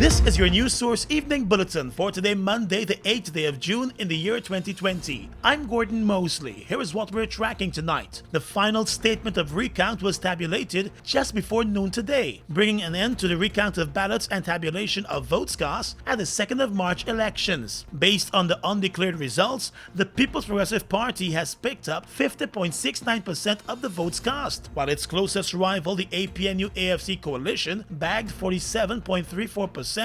This is your News Source Evening Bulletin for today, Monday, the 8th day of June in the year 2020. I'm Gordon Mosley. Here is what we're tracking tonight. The final statement of recount was tabulated just before noon today, bringing an end to the recount of ballots and tabulation of votes cast at the 2nd of March elections. Based on the undeclared results, the People's Progressive Party has picked up 50.69% of the votes cast, while its closest rival, the APNU-AFC coalition, bagged 47.34%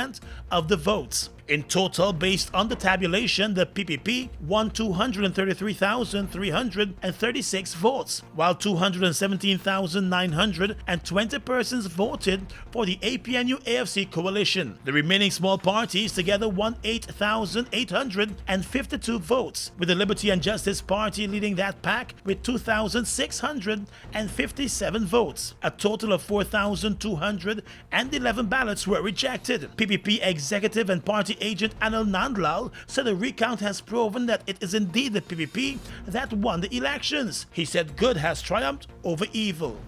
of the votes. In total, based on the tabulation, the PPP won 233,336 votes, while 217,920 persons voted for the APNU-AFC coalition. The remaining small parties together won 8,852 votes, with the Liberty and Justice Party leading that pack with 2,657 votes. A total of 4,211 ballots were rejected. PPP executive and party agent Anil Nandlal said the recount has proven that it is indeed the PPP that won the elections. He said good has triumphed over evil.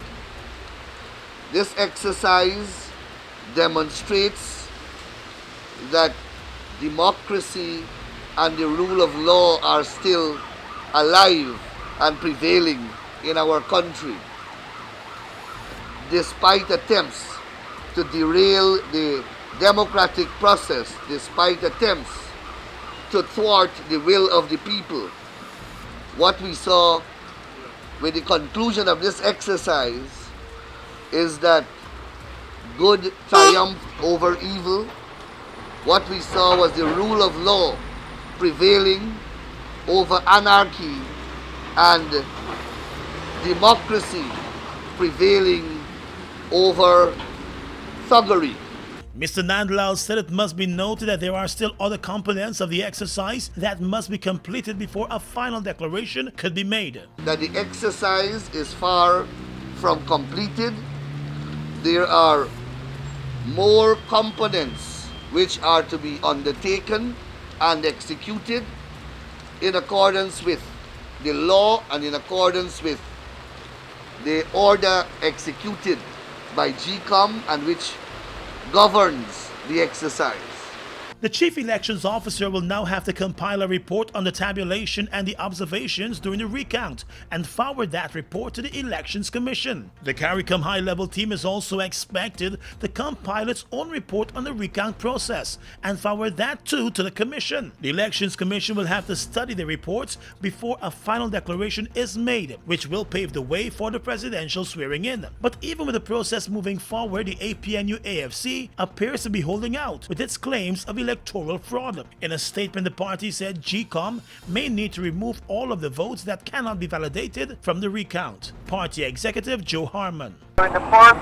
This exercise demonstrates that democracy and the rule of law are still alive and prevailing in our country, despite attempts to derail the democratic process, despite attempts to thwart the will of the people. What we saw with the conclusion of this exercise is that good triumphed over evil. What we saw was the rule of law prevailing over anarchy and democracy prevailing over thuggery. Mr. Nandlal said it must be noted that there are still other components of the exercise that must be completed before a final declaration could be made. That the exercise is far from completed. There are more components which are to be undertaken and executed in accordance with the law and in accordance with the order executed by GCOM and which governs the exercise. The Chief Elections Officer will now have to compile a report on the tabulation and the observations during the recount and forward that report to the Elections Commission. The CARICOM high-level team is also expected to compile its own report on the recount process and forward that too to the Commission. The Elections Commission will have to study the reports before a final declaration is made, which will pave the way for the presidential swearing-in. But even with the process moving forward, the APNU-AFC appears to be holding out with its claims of electoral fraud. In a statement, the party said GCOM may need to remove all of the votes that cannot be validated from the recount. Party Executive Joe Harmon. In the first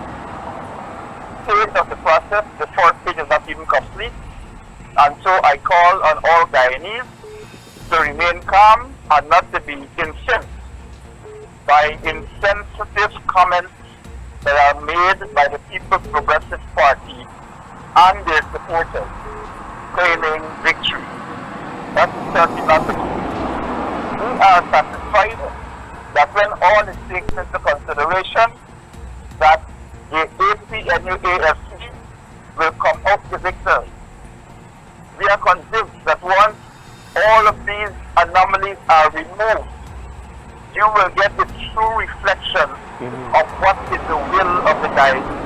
phase of the process, the fourth stage is not even complete, and so I call on all Guyanese to remain calm and not to be incensed by insensitive comments that are made by the People's Progressive Party and their supporters, claiming victory. That's certainly not the case. We are satisfied that when all is taken into consideration, that the APNU-AFC will come out the victor. We are convinced that once all of these anomalies are removed, you will get the true reflection of what is the will of the Guyanese.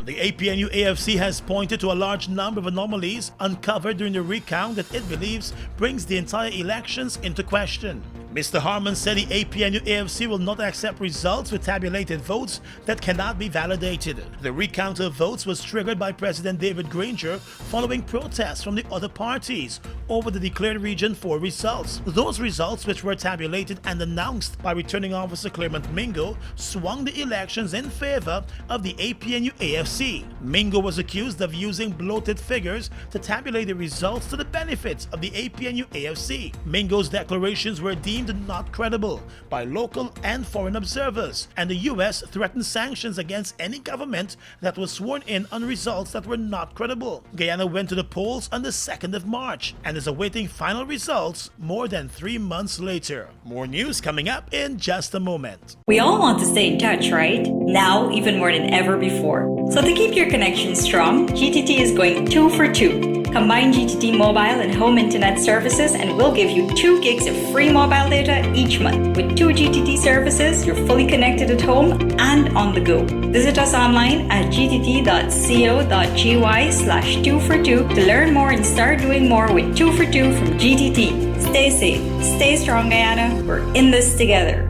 The APNU-AFC has pointed to a large number of anomalies uncovered during the recount that it believes brings the entire elections into question. Mr. Harmon said the APNU-AFC will not accept results with tabulated votes that cannot be validated. The recount of votes was triggered by President David Granger following protests from the other parties over the declared Region 4 results. Those results, which were tabulated and announced by Returning Officer Clement Mingo, swung the elections in favor of the APNU-AFC. Mingo was accused of using bloated figures to tabulate the results to the benefit of the APNU-AFC. Mingo's declarations were deemed not credible by local and foreign observers, and the U.S. threatened sanctions against any government that was sworn in on results that were not credible. Guyana went to the polls on the 2nd of March and is awaiting final results more than 3 months later. More news coming up in just a moment. We all want to stay in touch, right? Now, even more than ever before. So to keep your connection strong, GTT is going 2 for 2. Combine GTT mobile and home internet services and we'll give you 2 gigs of free mobile data each month. With 2 GTT services, you're fully connected at home and on the go. Visit us online at gtt.co.gy/2for2 to learn more and start doing more with 2 for 2 from GTT. Stay safe, stay strong, Guyana. We're in this together.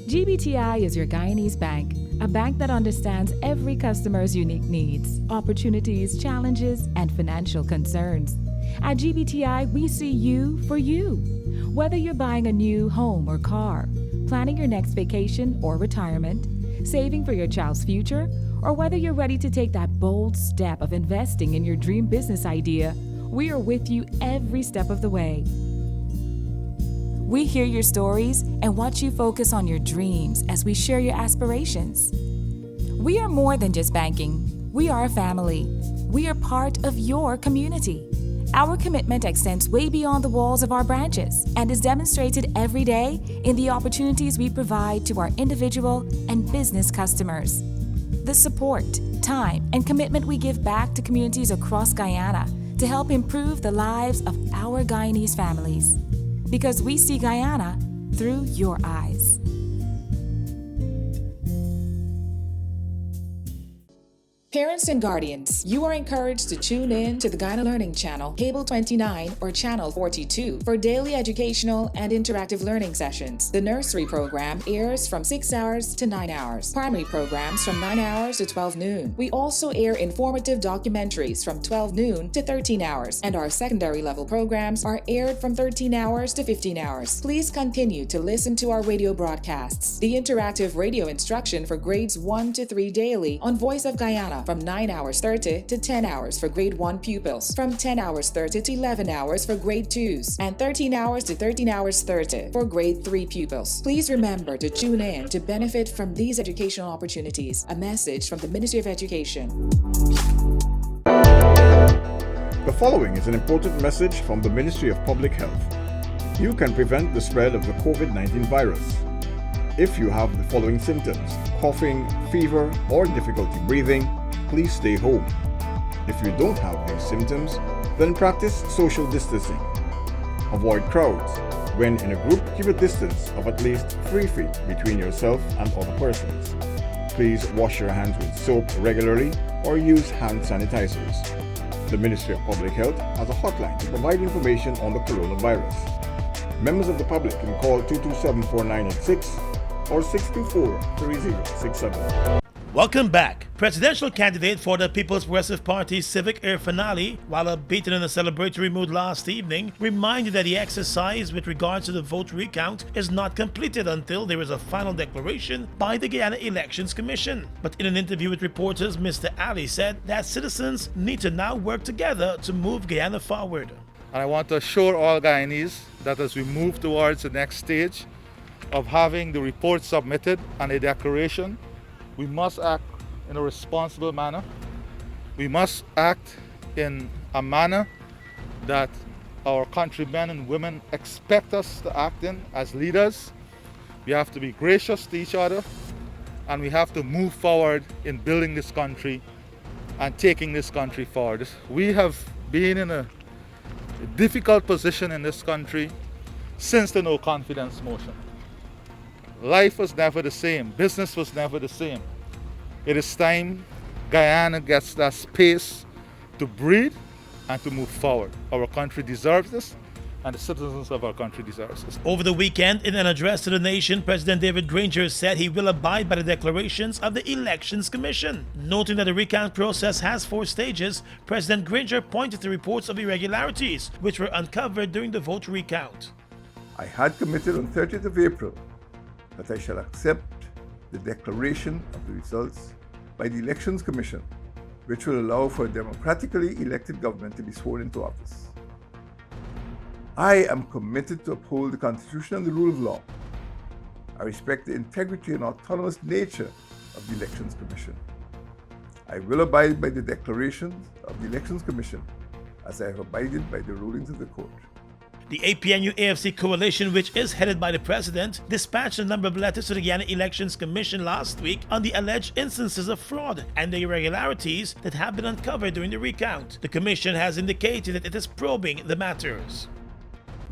GBTI is your Guyanese bank, a bank that understands every customer's unique needs, opportunities, challenges, and financial concerns. At GBTI, we see you for you. Whether you're buying a new home or car, planning your next vacation or retirement, saving for your child's future, or whether you're ready to take that bold step of investing in your dream business idea, we are with you every step of the way. We hear your stories and watch you focus on your dreams as we share your aspirations. We are more than just banking. We are a family. We are part of your community. Our commitment extends way beyond the walls of our branches and is demonstrated every day in the opportunities we provide to our individual and business customers. The support, time, and commitment we give back to communities across Guyana to help improve the lives of our Guyanese families. Because we see Guyana through your eyes. Parents and guardians, you are encouraged to tune in to the Guyana Learning Channel, Cable 29 or Channel 42 for daily educational and interactive learning sessions. The nursery program airs from 6 hours to 9 hours. Primary programs from 9 hours to 12 noon. We also air informative documentaries from 12 noon to 13 hours, and our secondary level programs are aired from 13 hours to 15 hours. Please continue to listen to our radio broadcasts. The interactive radio instruction for grades 1 to 3 daily on Voice of Guyana from 9 hours 30 to 10 hours for grade 1 pupils, from 10 hours 30 to 11 hours for grade 2s, and 13 hours to 13 hours 30 for grade 3 pupils. Please remember to tune in to benefit from these educational opportunities. A message from the Ministry of Education. The following is an important message from the Ministry of Public Health. You can prevent the spread of the COVID-19 virus. If you have the following symptoms: coughing, fever, or difficulty breathing, please stay home. If you don't have these symptoms, then practice social distancing. Avoid crowds. When in a group, keep a distance of at least 3 feet between yourself and other persons. Please wash your hands with soap regularly or use hand sanitizers. The Ministry of Public Health has a hotline to provide information on the coronavirus. Members of the public can call 227-4986 or 624-3067. Welcome back. Presidential candidate for the People's Progressive Party's Civic Air Finale, while upbeat and in a celebratory mood last evening, reminded that the exercise with regards to the vote recount is not completed until there is a final declaration by the Guyana Elections Commission. But in an interview with reporters, Mr. Ali said that citizens need to now work together to move Guyana forward. And I want to assure all Guyanese that as we move towards the next stage of having the report submitted and a declaration, we must act in a responsible manner. We must act in a manner that our countrymen and women expect us to act in as leaders. We have to be gracious to each other, and we have to move forward in building this country and taking this country forward. We have been in a difficult position in this country since the no confidence motion. Life was never the same. Business was never the same. It is time Guyana gets that space to breathe and to move forward. Our country deserves this, and the citizens of our country deserve this. Over the weekend, in an address to the nation, President David Granger said he will abide by the declarations of the Elections Commission. Noting that the recount process has 4 stages, President Granger pointed to reports of irregularities which were uncovered during the vote recount. I had committed on 30th of April that I shall accept the declaration of the results by the Elections Commission, which will allow for a democratically elected government to be sworn into office. I am committed to uphold the Constitution and the rule of law. I respect the integrity and autonomous nature of the Elections Commission. I will abide by the declarations of the Elections Commission as I have abided by the rulings of the court. The APNU-AFC coalition, which is headed by the president, dispatched a number of letters to the Guyana Elections Commission last week on the alleged instances of fraud and the irregularities that have been uncovered during the recount. The commission has indicated that it is probing the matters.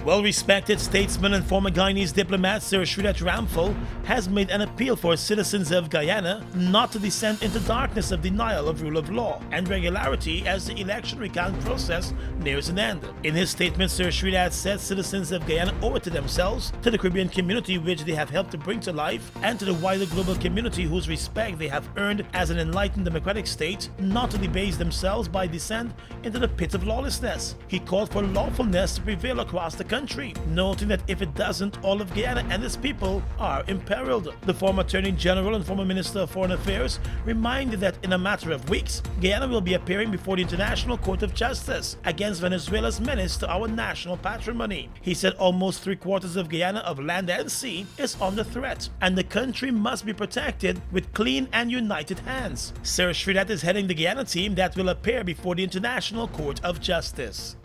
Well-respected statesman and former Guyanese diplomat Sir Sridat Ramphal has made an appeal for citizens of Guyana not to descend into darkness of denial of rule of law and regularity as the election recount process nears an end. In his statement, Sir Sridat said citizens of Guyana owe it to themselves, to the Caribbean community which they have helped to bring to life, and to the wider global community whose respect they have earned as an enlightened democratic state, not to debase themselves by descent into the pit of lawlessness. He called for lawfulness to prevail across the country, noting that if it doesn't, all of Guyana and its people are imperiled. The former Attorney General and former Minister of Foreign Affairs reminded that in a matter of weeks, Guyana will be appearing before the International Court of Justice against Venezuela's menace to our national patrimony. He said almost 3/4 of Guyana of land and sea is under threat, and the country must be protected with clean and united hands. Sir Sridat is heading the Guyana team that will appear before the International Court of Justice.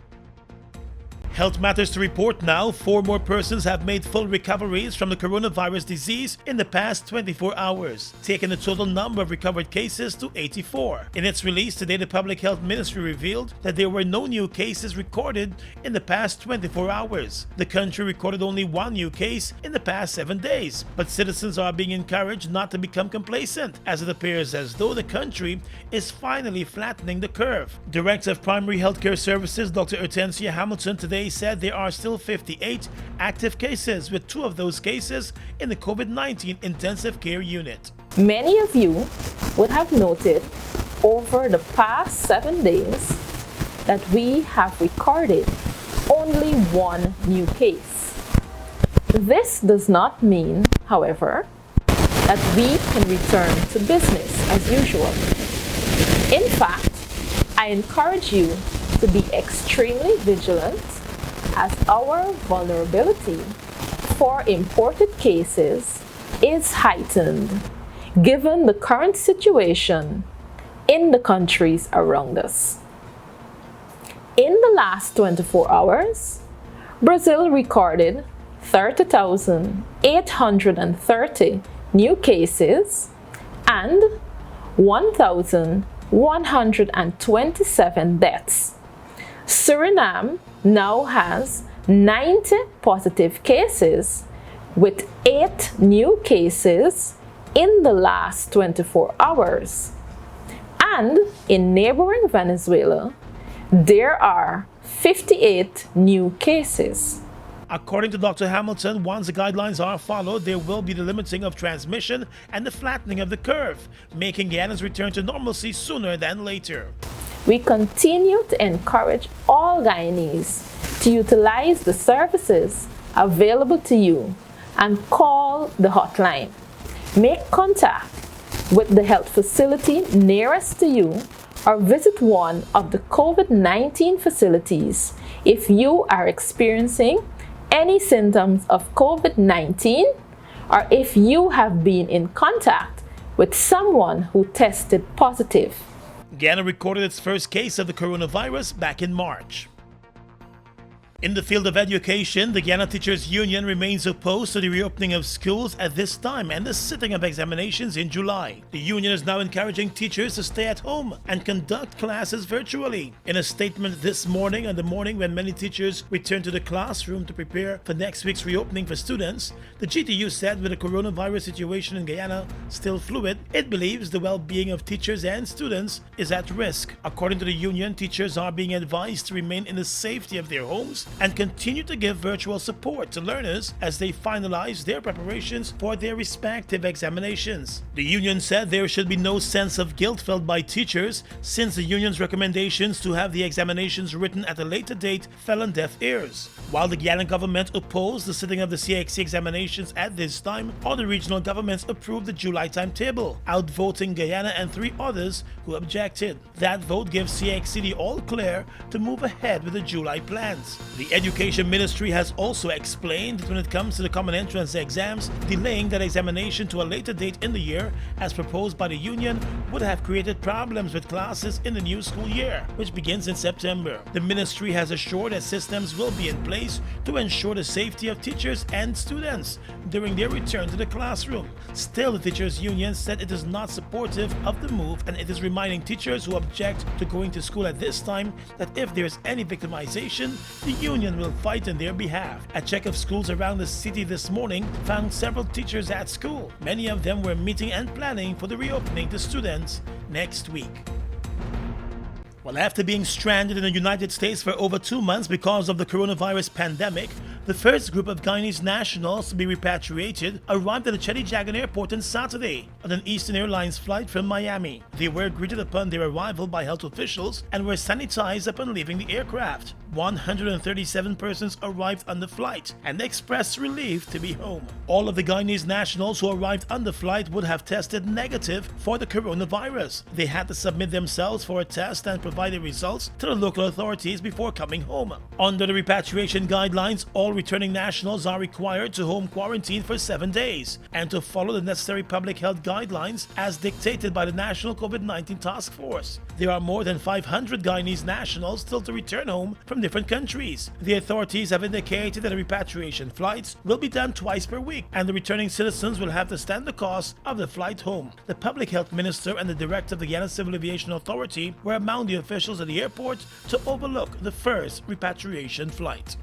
Health matters to report now. 4 more persons have made full recoveries from the coronavirus disease in the past 24 hours, taking the total number of recovered cases to 84. In its release today, the Public Health Ministry revealed that there were no new cases recorded in the past 24 hours. The country recorded only 1 new case in the past 7 days, but citizens are being encouraged not to become complacent, as it appears as though the country is finally flattening the curve. Director of Primary Healthcare Services, Dr. Hortensia Hamilton, today said there are still 58 active cases, with 2 of those cases in the COVID-19 intensive care unit. Many of you would have noted over the past 7 days that we have recorded only 1 new case. This does not mean, however, that we can return to business as usual. In fact, I encourage you to be extremely vigilant, as our vulnerability for imported cases is heightened given the current situation in the countries around us. In the last 24 hours, Brazil recorded 30,830 new cases and 1,127 deaths. Suriname now has 90 positive cases, with 8 new cases in the last 24 hours. And in neighboring Venezuela, there are 58 new cases. According to Dr. Hamilton, once the guidelines are followed, there will be the limiting of transmission and the flattening of the curve, making Guyana's return to normalcy sooner than later. We continue to encourage all Guyanese to utilize the services available to you and call the hotline. Make contact with the health facility nearest to you or visit one of the COVID-19 facilities if you are experiencing any symptoms of COVID-19 or if you have been in contact with someone who tested positive. Guyana recorded its first case of the coronavirus back in March. In the field of education, the Guyana Teachers Union remains opposed to the reopening of schools at this time and the sitting of examinations in July. The union is now encouraging teachers to stay at home and conduct classes virtually. In a statement this morning, on the morning when many teachers returned to the classroom to prepare for next week's reopening for students, the GTU said with the coronavirus situation in Guyana still fluid, it believes the well-being of teachers and students is at risk. According to the union, teachers are being advised to remain in the safety of their homes and continue to give virtual support to learners as they finalize their preparations for their respective examinations. The union said there should be no sense of guilt felt by teachers since the union's recommendations to have the examinations written at a later date fell on deaf ears. While the Guyana government opposed the sitting of the CXC examinations at this time, other regional governments approved the July timetable, outvoting Guyana and 3 others who objected. That vote gives CXC the all clear to move ahead with the July plans. The Education Ministry has also explained that when it comes to the common entrance exams, delaying that examination to a later date in the year, as proposed by the union, would have created problems with classes in the new school year, which begins in September. The ministry has assured that systems will be in place to ensure the safety of teachers and students during their return to the classroom. Still, the teachers' union said it is not supportive of the move, and it is reminding teachers who object to going to school at this time that if there is any victimization, the union will fight on their behalf. A check of schools around the city this morning found several teachers at school. Many of them were meeting and planning for the reopening to students next week. Well, after being stranded in the United States for over 2 months because of the coronavirus pandemic, the first group of Guyanese nationals to be repatriated arrived at the Chedijagan airport on Saturday on an Eastern Airlines flight from Miami. They were greeted upon their arrival by health officials and were sanitized upon leaving the aircraft. 137 persons arrived on the flight and expressed relief to be home. All of the Guyanese nationals who arrived on the flight would have tested negative for the coronavirus. They had to submit themselves for a test and provide the results to the local authorities before coming home. Under the repatriation guidelines, all returning nationals are required to home quarantine for 7 days and to follow the necessary public health guidelines as dictated by the National COVID-19 Task Force. There are more than 500 Guyanese nationals still to return home from different countries. The authorities have indicated that the repatriation flights will be done twice per week, and the returning citizens will have to stand the cost of the flight home. The public health minister and the director of the Guyana Civil Aviation Authority were among the officials at the airport to overlook the first repatriation flight.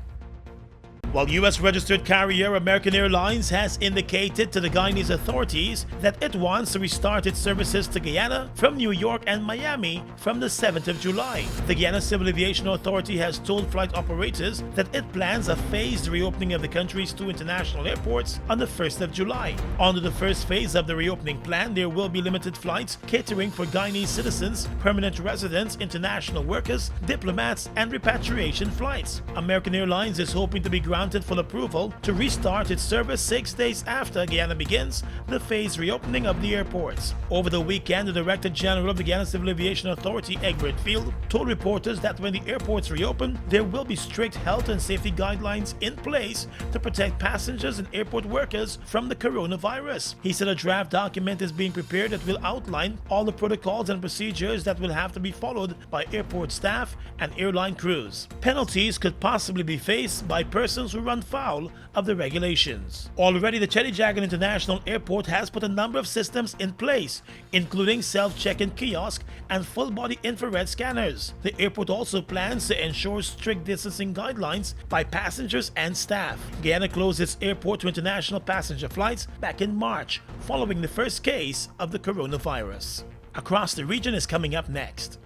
While U.S. registered carrier American Airlines has indicated to the Guyanese authorities that it wants to restart its services to Guyana from New York and Miami from the 7th of July. The Guyana Civil Aviation Authority has told flight operators that it plans a phased reopening of the country's 2 international airports on the 1st of July. Under the first phase of the reopening plan, there will be limited flights catering for Guyanese citizens, permanent residents, international workers, diplomats, and repatriation flights. American Airlines is hoping to be granted full approval to restart its service 6 days after Guyana begins the phased reopening of the airports. Over the weekend, the Director General of the Guyana Civil Aviation Authority, Egbert Field, told reporters that when the airports reopen, there will be strict health and safety guidelines in place to protect passengers and airport workers from the coronavirus. He said a draft document is being prepared that will outline all the protocols and procedures that will have to be followed by airport staff and airline crews. Penalties could possibly be faced by persons who run foul of the regulations. Already, the Chedijagan International Airport has put a number of systems in place, including self-check-in kiosk and full-body infrared scanners. The airport also plans to ensure strict distancing guidelines by passengers and staff. Guyana closed its airport to international passenger flights back in March, following the first case of the coronavirus. Across the region is coming up next.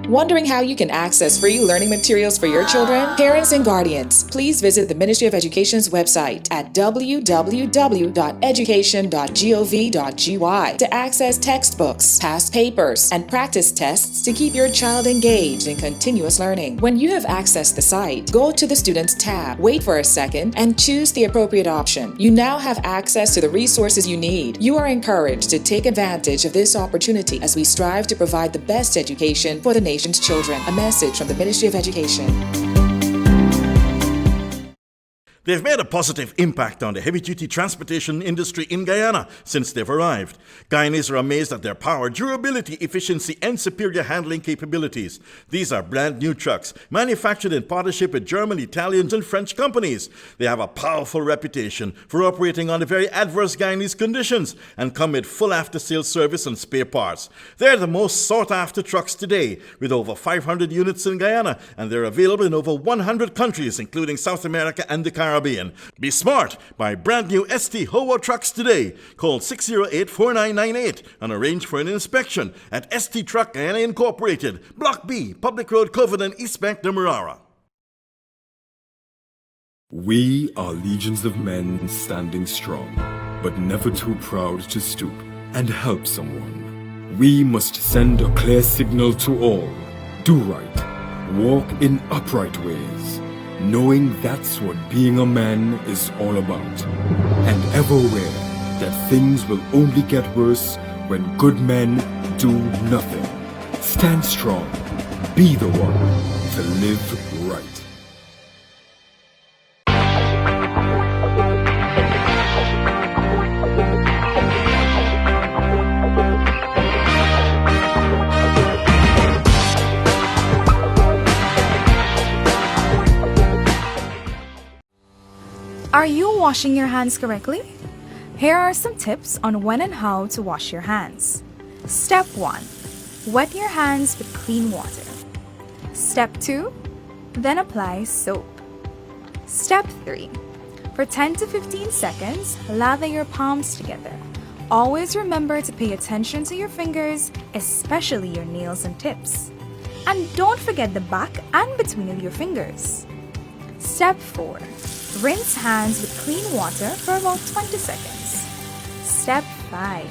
Wondering how you can access free learning materials for your children? Parents and guardians, please visit the Ministry of Education's website at www.education.gov.gy to access textbooks, past papers, and practice tests to keep your child engaged in continuous learning. When you have accessed the site, go to the Students tab, wait for a second, and choose the appropriate option. You now have access to the resources you need. You are encouraged to take advantage of this opportunity as we strive to provide the best education for the nation's children. A message from the Ministry of Education. They've made a positive impact on the heavy-duty transportation industry in Guyana since they've arrived. Guyanese are amazed at their power, durability, efficiency, and superior handling capabilities. These are brand new trucks, manufactured in partnership with German, Italian, and French companies. They have a powerful reputation for operating under very adverse Guyanese conditions and come with full after-sales service and spare parts. They're the most sought-after trucks today, with over 500 units in Guyana, and they're available in over 100 countries, including South America and the Caribbean. Be smart. Buy brand new ST Howo trucks today. Call 608-4998 and arrange for an inspection at ST Truck Guyana Incorporated, Block B, Public Road, Covenant, East Bank, Demerara. We are legions of men standing strong, but never too proud to stoop and help someone. We must send a clear signal to all. Do right. Walk in upright ways, knowing that's what being a man is all about. And ever aware that things will only get worse when good men do nothing. Stand strong. Be the one to live right. Are you washing your hands correctly? Here are some tips on when and how to wash your hands. Step 1. Wet your hands with clean water. Step 2. Then apply soap. Step 3. For 10 to 15 seconds, lather your palms together. Always remember to pay attention to your fingers, especially your nails and tips. And don't forget the back and between your fingers. Step 4. Rinse hands with clean water for about 20 seconds. Step 5.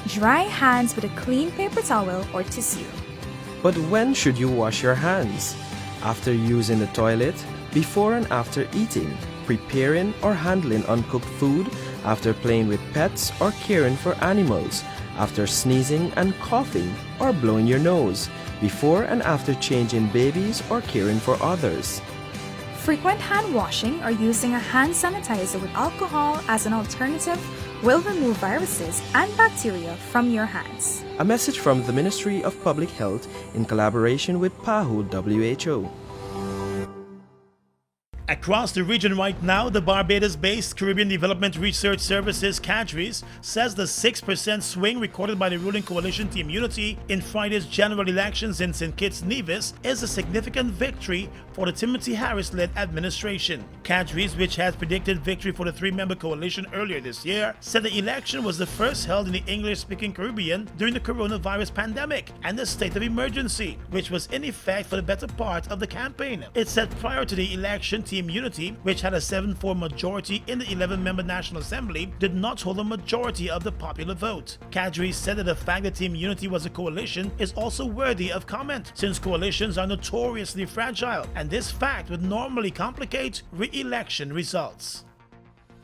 Dry hands with a clean paper towel or tissue. But when should you wash your hands? After using the toilet, before and after eating, preparing or handling uncooked food, after playing with pets or caring for animals, after sneezing and coughing or blowing your nose, before and after changing babies or caring for others. Frequent hand washing or using a hand sanitizer with alcohol as an alternative will remove viruses and bacteria from your hands. A message from the Ministry of Public Health in collaboration with PAHO WHO. Across the region right now, the Barbados-based Caribbean Development Research Services (CADRES) says the 6% swing recorded by the ruling coalition Team Unity in Friday's general elections in St. Kitts Nevis is a significant victory for the Timothy Harris-led administration. CADRES, which has predicted victory for the three-member coalition earlier this year, said the election was the first held in the English-speaking Caribbean during the coronavirus pandemic and the state of emergency, which was in effect for the better part of the campaign. It said prior to the election, Team Unity, which had a 7-4 majority in the 11-member National Assembly, did not hold a majority of the popular vote. CADRES said that the fact that Team Unity was a coalition is also worthy of comment, since coalitions are notoriously fragile, and this fact would normally complicate re-election results.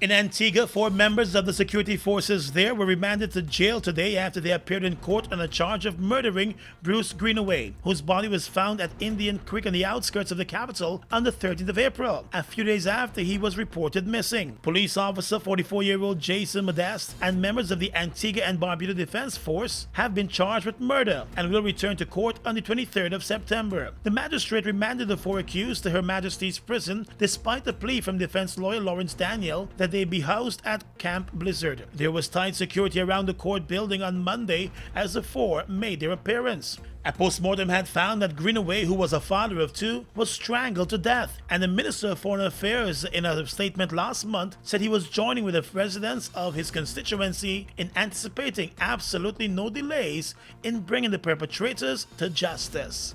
In Antigua, 4 members of the security forces there were remanded to jail today after they appeared in court on a charge of murdering Bruce Greenaway, whose body was found at Indian Creek on the outskirts of the capital on the 13th of April, a few days after he was reported missing. Police officer 44-year-old Jason Modeste and members of the Antigua and Barbuda Defense Force have been charged with murder and will return to court on the 23rd of September. The magistrate remanded the 4 accused to Her Majesty's prison despite the plea from defense lawyer Lawrence Daniel that they be housed at Camp Blizzard. There was tight security around the court building on Monday as the 4 made their appearance. A postmortem had found that Greenaway, who was a father of 2, was strangled to death, and the Minister of Foreign Affairs in a statement last month said he was joining with the residents of his constituency in anticipating absolutely no delays in bringing the perpetrators to justice.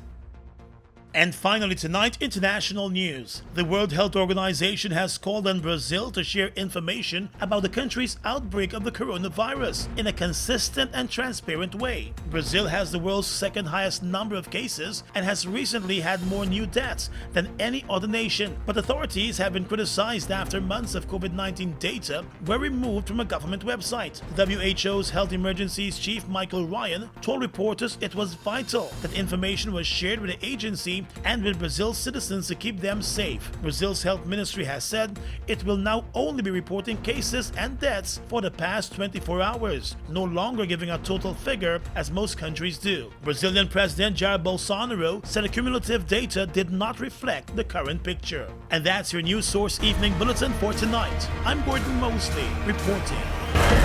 And finally tonight, international news. The World Health Organization has called on Brazil to share information about the country's outbreak of the coronavirus in a consistent and transparent way. Brazil has the world's second highest number of cases and has recently had more new deaths than any other nation. But authorities have been criticized after months of COVID-19 data were removed from a government website. The WHO's Health Emergencies Chief Michael Ryan told reporters it was vital that information was shared with the agency and with Brazil's citizens to keep them safe. Brazil's health ministry has said it will now only be reporting cases and deaths for the past 24 hours, no longer giving a total figure as most countries do. Brazilian President Jair Bolsonaro said the cumulative data did not reflect the current picture. And that's your News Source Evening Bulletin for tonight. I'm Gordon Mosley reporting.